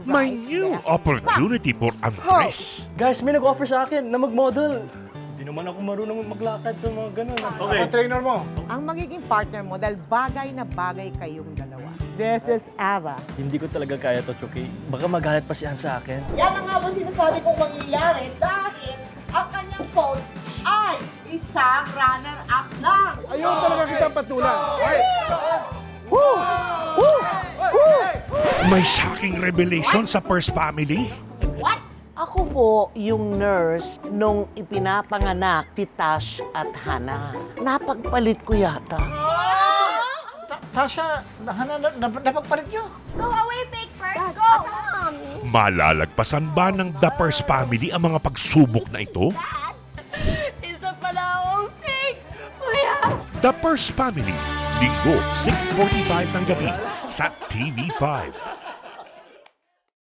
May new opportunity for Andres. Guys, may nag-offer sa akin na mag-model. Hindi naman ako marunong maglakad sa mga ganun. Okay. Ang trainer mo. Ang magiging partner mo dahil bagay na bagay kayong dalawa. This is Ava. Hindi ko talaga kaya to, Chucky. Baka magalit pa siya sa akin. Yan ang nga ba sinasabi kong mangyayari dahil ang kanyang phone ay isang runner-up lang. Ayun talaga kitang patulan. May shocking revelation sa First Family. Ako po yung nurse nung ipinapanganak si Tash at Hana. Napagpalit ko yata. Tasha, napagpalit nyo. Go away, fake first. Go! Malalagpasan ba ng The First Family ang mga pagsubok na ito? Isa pala akong fake. Kuya! The First Family, Linggo, 6:45 ng gabi sa TV5.